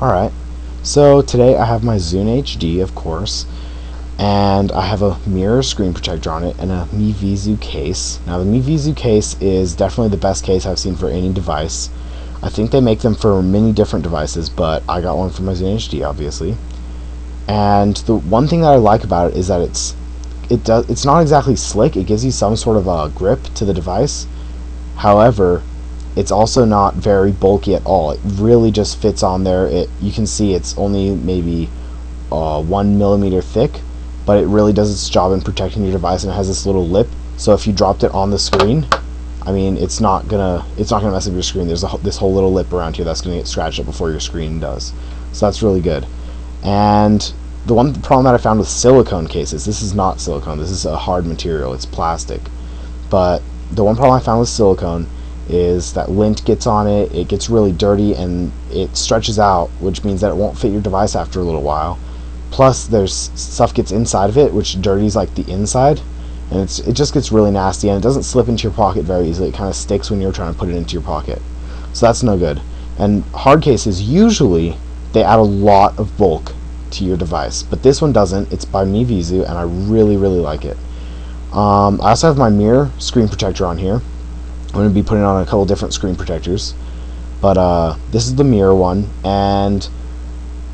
Alright, so today I have my Zune HD, of course, and I have a mirror screen protector on it and a Mivizu case. Now the Mivizu case is definitely the best case I've seen for any device. I think they make them for many different devices, but I got one for my Zune HD, obviously. And the one thing that I like about it is that it's not exactly slick. It gives you some sort of a grip to the device. However, it's also not very bulky at all. It really just fits on there. You can see it's only maybe 1 millimeter thick, but it really does its job in protecting your device, and it has this little lip. So if you dropped it on the screen, I mean, it's not gonna mess up your screen. There's this whole little lip around here that's gonna get scratched up before your screen does. So that's really good. And the one problem that I found with silicone cases, this is not silicone. This is a hard material. It's plastic. But the one problem I found with silicone is that lint gets on it, it gets really dirty, and it stretches out, which means that it won't fit your device after a little while. Plus there's stuff gets inside of it, which dirties like the inside, and it just gets really nasty, and it doesn't slip into your pocket very easily. It kind of sticks when you're trying to put it into your pocket, so that's no good. And hard cases, usually they add a lot of bulk to your device, but this one doesn't. It's by Mivizu, and I really like it. I also have my mirror screen protector on here. I'm going to be putting on a couple different screen protectors, but this is the mirror one, and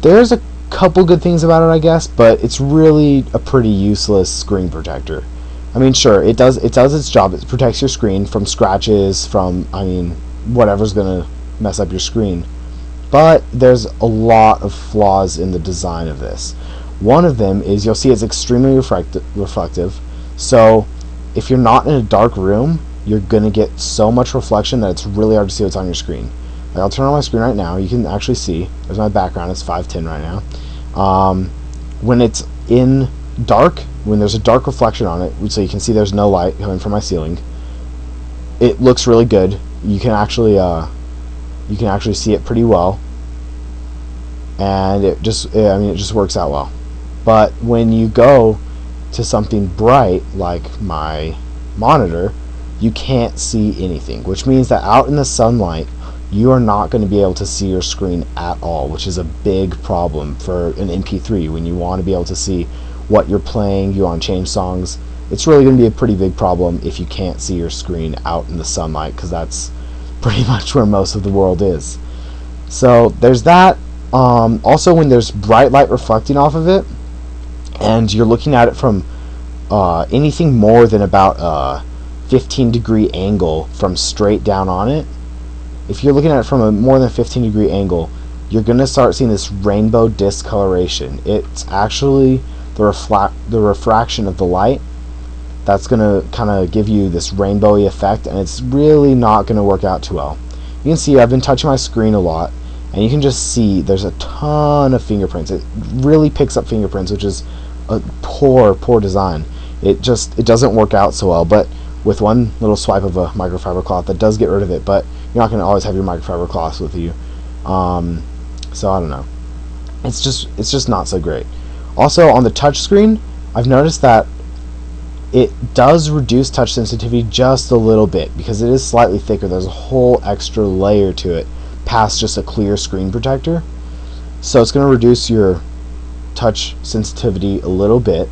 there's a couple good things about it, I guess, but it's really a pretty useless screen protector. I mean, sure, it does its job. It protects your screen from scratches, from, I mean, whatever's going to mess up your screen, but there's a lot of flaws in the design of this. One of them is you'll see it's extremely reflective, so if you're not in a dark room, you're gonna get so much reflection that it's really hard to see what's on your screen. Like, I'll turn on my screen right now. You can actually see there's my background. It's 5:10 right now. When it's in dark, when there's a dark reflection on it, so you can see there's no light coming from my ceiling, it looks really good. You can actually see it pretty well, and it just works out well. But when you go to something bright like my monitor, you can't see anything, which means that out in the sunlight you are not going to be able to see your screen at all, which is a big problem for an MP3. When you want to be able to see what you're playing, you want to change songs, it's really going to be a pretty big problem if you can't see your screen out in the sunlight, because that's pretty much where most of the world is. So there's that. Also, when there's bright light reflecting off of it and you're looking at it from anything more than about 15-degree angle from straight down on it, if you're looking at it from a more than 15-degree angle, you're going to start seeing this rainbow discoloration. It's actually the refraction of the light that's going to kind of give you this rainbowy effect, and it's really not going to work out too well. You can see I've been touching my screen a lot, and you can just see there's a ton of fingerprints. It really picks up fingerprints, which is a poor design. It doesn't work out so well, but with one little swipe of a microfiber cloth, that does get rid of it. But you're not going to always have your microfiber cloths with you, so I don't know. It's just not so great. Also, on the touch screen, I've noticed that it does reduce touch sensitivity just a little bit because it is slightly thicker. There's a whole extra layer to it past just a clear screen protector, so it's going to reduce your touch sensitivity a little bit.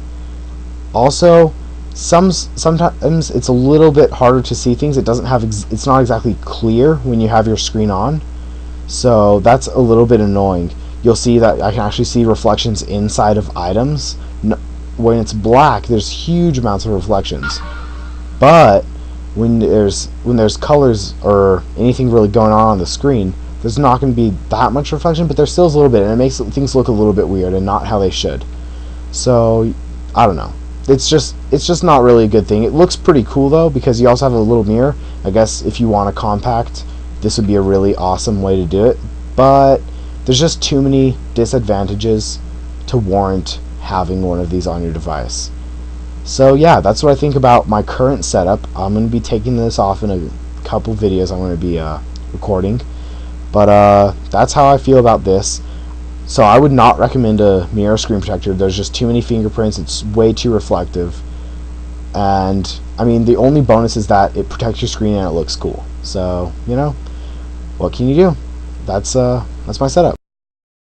Also, sometimes it's a little bit harder to see things. It's not exactly clear when you have your screen on, so that's a little bit annoying. You'll see that I can actually see reflections inside of items. When it's black, there's huge amounts of reflections, but when there's colors or anything really going on the screen, there's not going to be that much reflection, but there still is a little bit, and it makes things look a little bit weird and not how they should. So I don't know. It's just not really a good thing. It looks pretty cool though, because you also have a little mirror. I guess if you want a compact, this would be a really awesome way to do it, but there's just too many disadvantages to warrant having one of these on your device. So yeah, that's what I think about my current setup. I'm going to be taking this off in a couple videos I'm going to be recording, but that's how I feel about this. So I would not recommend a mirror screen protector. There's just too many fingerprints. It's way too reflective, and I mean, the only bonus is that it protects your screen and it looks cool. So, you know, what can you do? That's my setup.